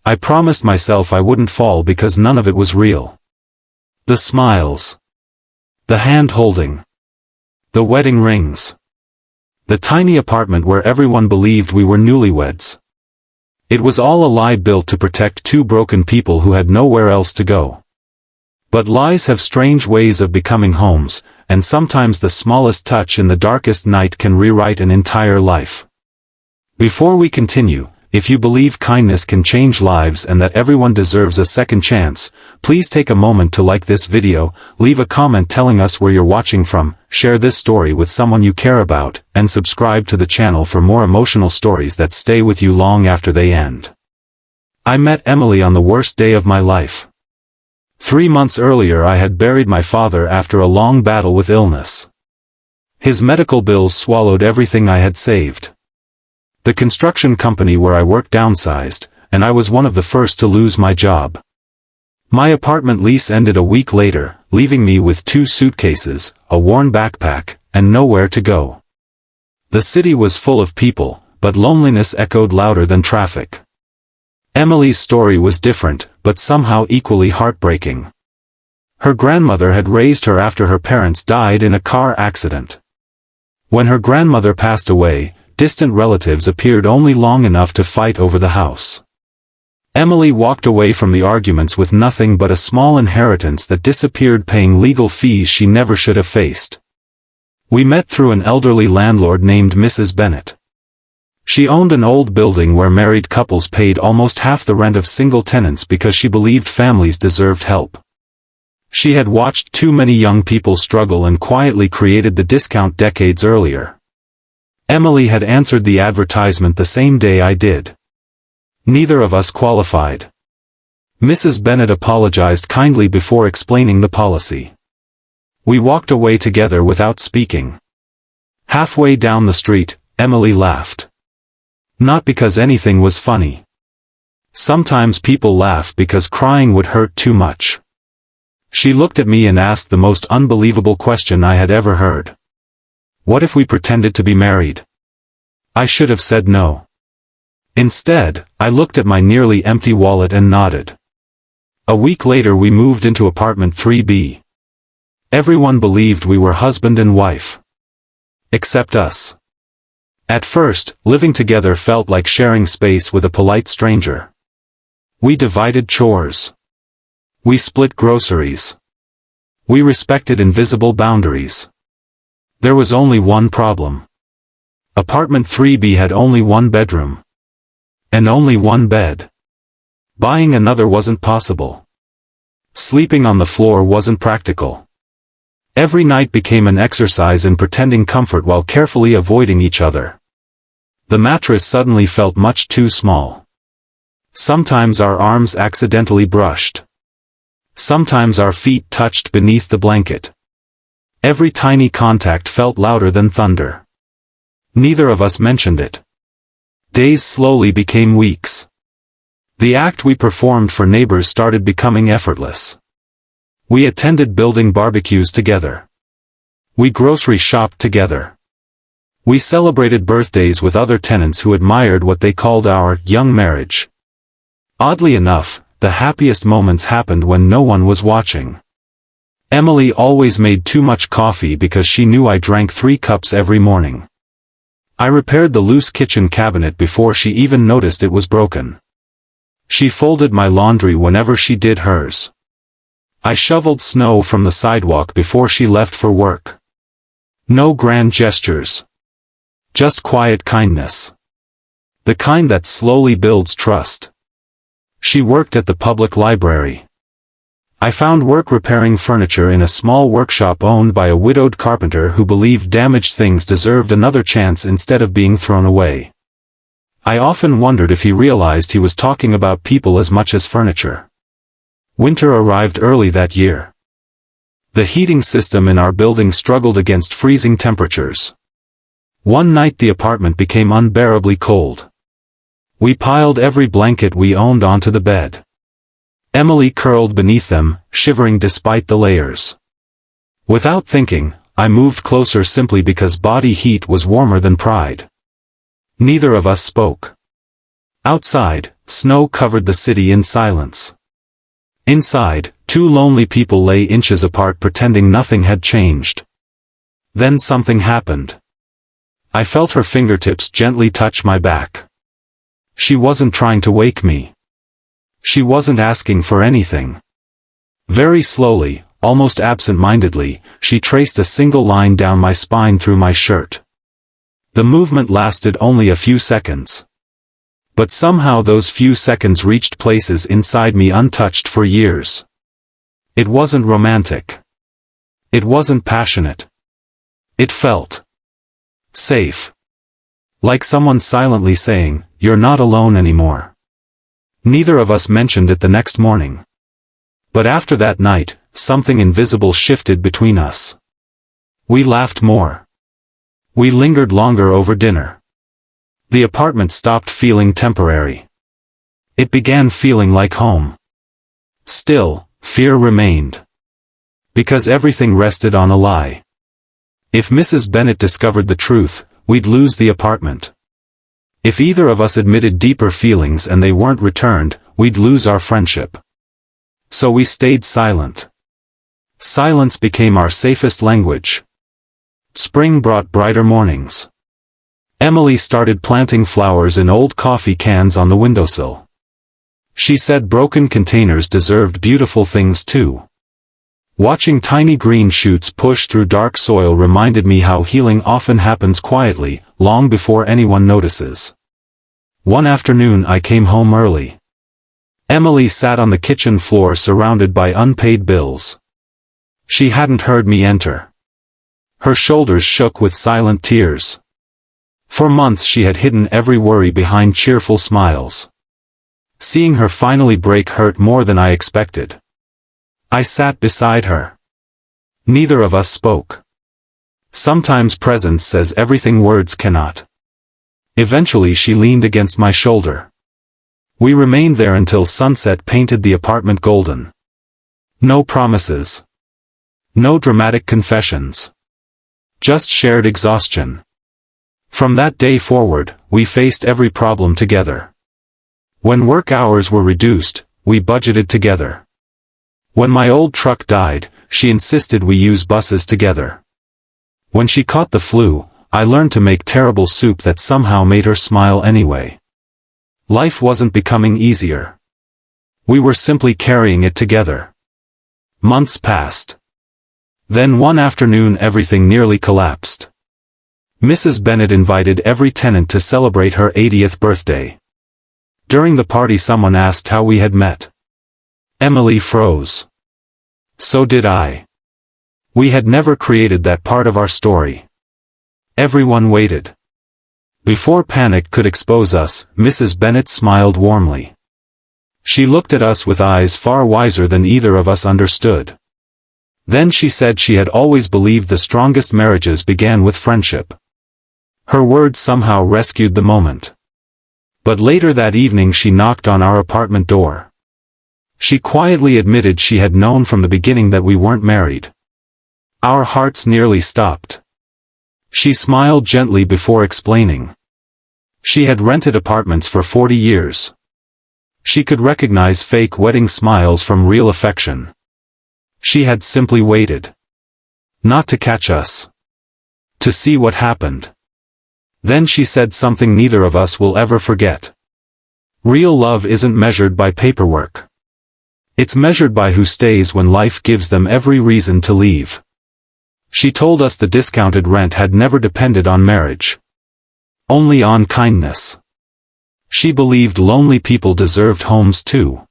I promised myself I wouldn't fall because none of it was real. The smiles. The hand-holding. The wedding rings. The tiny apartment where everyone believed we were newlyweds. It was all a lie built to protect two broken people who had nowhere else to go. But lies have strange ways of becoming homes, and sometimes the smallest touch in the darkest night can rewrite an entire life. Before we continue, if you believe kindness can change lives and that everyone deserves a second chance, please take a moment to like this video, leave a comment telling us where you're watching from, share this story with someone you care about, and subscribe to the channel for more emotional stories that stay with you long after they end. I met Emily on the worst day of my life. 3 months earlier I had buried my father after a long battle with illness. His medical bills swallowed everything I had saved. The construction company where I worked downsized, and I was one of the first to lose my job. My apartment lease ended a week later, leaving me with 2 suitcases, a worn backpack, and nowhere to go. The city was full of people, but loneliness echoed louder than traffic. Emily's story was different, but somehow equally heartbreaking. Her grandmother had raised her after her parents died in a car accident. When her grandmother passed away, distant relatives appeared only long enough to fight over the house. Emily walked away from the arguments with nothing but a small inheritance that disappeared, paying legal fees she never should have faced. We met through an elderly landlord named Mrs. Bennett. She owned an old building where married couples paid almost half the rent of single tenants because she believed families deserved help. She had watched too many young people struggle and quietly created the discount decades earlier. Emily had answered the advertisement the same day I did. Neither of us qualified. Mrs. Bennett apologized kindly before explaining the policy. We walked away together without speaking. Halfway down the street, Emily laughed. Not because anything was funny. Sometimes people laugh because crying would hurt too much. She looked at me and asked the most unbelievable question I had ever heard. What if we pretended to be married? I should have said no. Instead, I looked at my nearly empty wallet and nodded. A week later we moved into apartment 3B. Everyone believed we were husband and wife. Except us. At first, living together felt like sharing space with a polite stranger. We divided chores. We split groceries. We respected invisible boundaries. There was only one problem. Apartment 3B had only one bedroom. And only one bed. Buying another wasn't possible. Sleeping on the floor wasn't practical. Every night became an exercise in pretending comfort while carefully avoiding each other. The mattress suddenly felt much too small. Sometimes our arms accidentally brushed. Sometimes our feet touched beneath the blanket. Every tiny contact felt louder than thunder. Neither of us mentioned it. Days slowly became weeks. The act we performed for neighbors started becoming effortless. We attended building barbecues together. We grocery shopped together. We celebrated birthdays with other tenants who admired what they called our young marriage. Oddly enough, the happiest moments happened when no one was watching. Emily always made too much coffee because she knew I drank 3 cups every morning. I repaired the loose kitchen cabinet before she even noticed it was broken. She folded my laundry whenever she did hers. I shoveled snow from the sidewalk before she left for work. No grand gestures. Just quiet kindness. The kind that slowly builds trust. She worked at the public library. I found work repairing furniture in a small workshop owned by a widowed carpenter who believed damaged things deserved another chance instead of being thrown away. I often wondered if he realized he was talking about people as much as furniture. Winter arrived early that year. The heating system in our building struggled against freezing temperatures. One night the apartment became unbearably cold. We piled every blanket we owned onto the bed. Emily curled beneath them, shivering despite the layers. Without thinking, I moved closer simply because body heat was warmer than pride. Neither of us spoke. Outside, Snow covered the city in silence. Inside, two lonely people lay inches apart pretending nothing had changed. Then something happened. I felt her fingertips gently touch my back. She wasn't trying to wake me. She wasn't asking for anything. Very slowly, almost absent-mindedly, she traced a single line down my spine through my shirt. The movement lasted only a few seconds. But somehow those few seconds reached places inside me untouched for years. It wasn't romantic. It wasn't passionate. It felt safe. Like someone silently saying, "You're not alone anymore." Neither of us mentioned it the next morning. But after that night, something invisible shifted between us. We laughed more. We lingered longer over dinner. The apartment stopped feeling temporary. It began feeling like home. Still, fear remained. Because everything rested on a lie. If Mrs. Bennet discovered the truth, we'd lose the apartment. If either of us admitted deeper feelings and they weren't returned, we'd lose our friendship. So we stayed silent. Silence became our safest language. Spring brought brighter mornings. Emily started planting flowers in old coffee cans on the windowsill. She said broken containers deserved beautiful things too. Watching tiny green shoots push through dark soil reminded me how healing often happens quietly, long before anyone notices. One afternoon I came home early. Emily sat on the kitchen floor surrounded by unpaid bills. She hadn't heard me enter. Her shoulders shook with silent tears. For months she had hidden every worry behind cheerful smiles. Seeing her finally break hurt more than I expected. I sat beside her. Neither of us spoke. Sometimes presence says everything words cannot. Eventually she leaned against my shoulder. We remained there until sunset painted the apartment golden. No promises. No dramatic confessions. Just shared exhaustion. From that day forward, we faced every problem together. When work hours were reduced, we budgeted together. When my old truck died, she insisted we use buses together. When she caught the flu, I learned to make terrible soup that somehow made her smile anyway. Life wasn't becoming easier. We were simply carrying it together. Months passed. Then one afternoon everything nearly collapsed. Mrs. Bennet invited every tenant to celebrate her 80th birthday. During the party someone asked how we had met. Emily froze. So did I. We had never created that part of our story. Everyone waited. Before panic could expose us, Mrs. Bennet smiled warmly. She looked at us with eyes far wiser than either of us understood. Then she said she had always believed the strongest marriages began with friendship. Her words somehow rescued the moment. But later that evening she knocked on our apartment door. She quietly admitted she had known from the beginning that we weren't married. Our hearts nearly stopped. She smiled gently before explaining. She had rented apartments for 40 years. She could recognize fake wedding smiles from real affection. She had simply waited. Not to catch us. To see what happened. Then she said something neither of us will ever forget. Real love isn't measured by paperwork. It's measured by who stays when life gives them every reason to leave. She told us the discounted rent had never depended on marriage. Only on kindness. She believed lonely people deserved homes too.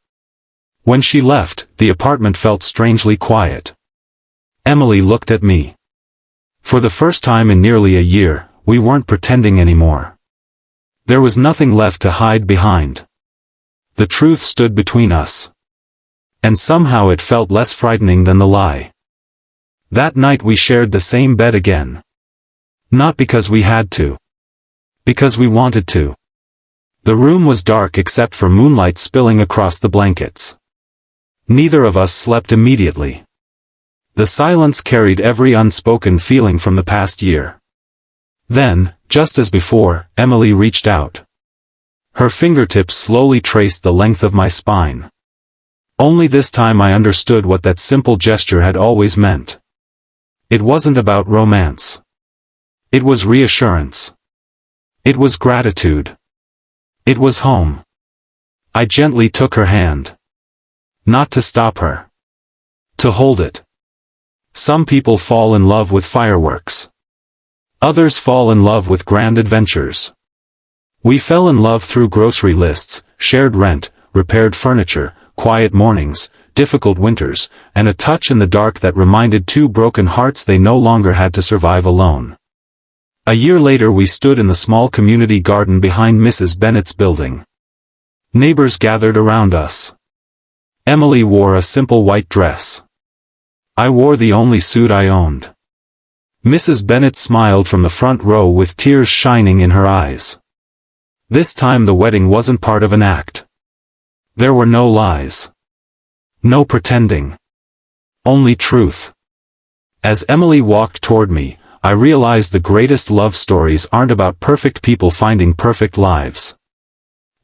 When she left, the apartment felt strangely quiet. Emily looked at me. For the first time in nearly a year, we weren't pretending anymore. There was nothing left to hide behind. The truth stood between us. And somehow it felt less frightening than the lie. That night we shared the same bed again. Not because we had to. Because we wanted to. The room was dark except for moonlight spilling across the blankets. Neither of us slept immediately. The silence carried every unspoken feeling from the past year. Then, just as before, Emily reached out. Her fingertips slowly traced the length of my spine. Only this time I understood what that simple gesture had always meant. It wasn't about romance. It was reassurance. It was gratitude. It was home. I gently took her hand. Not to stop her. To hold it. Some people fall in love with fireworks. Others fall in love with grand adventures. We fell in love through grocery lists, shared rent, repaired furniture, quiet mornings, difficult winters, and a touch in the dark that reminded two broken hearts they no longer had to survive alone. A year later we stood in the small community garden behind Mrs. Bennett's building. Neighbors gathered around us. Emily wore a simple white dress. I wore the only suit I owned. Mrs. Bennett smiled from the front row with tears shining in her eyes. This time the wedding wasn't part of an act. There were no lies. No pretending. Only truth. As Emily walked toward me, I realized the greatest love stories aren't about perfect people finding perfect lives.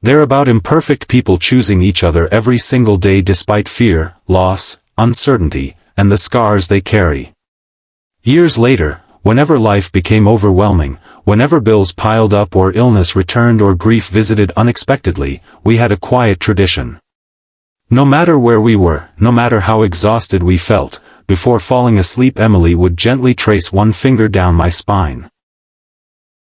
They're about imperfect people choosing each other every single day despite fear, loss, uncertainty, and the scars they carry. Years later, whenever life became overwhelming, whenever bills piled up or illness returned or grief visited unexpectedly, we had a quiet tradition. No matter where we were, no matter how exhausted we felt, before falling asleep Emily would gently trace one finger down my spine.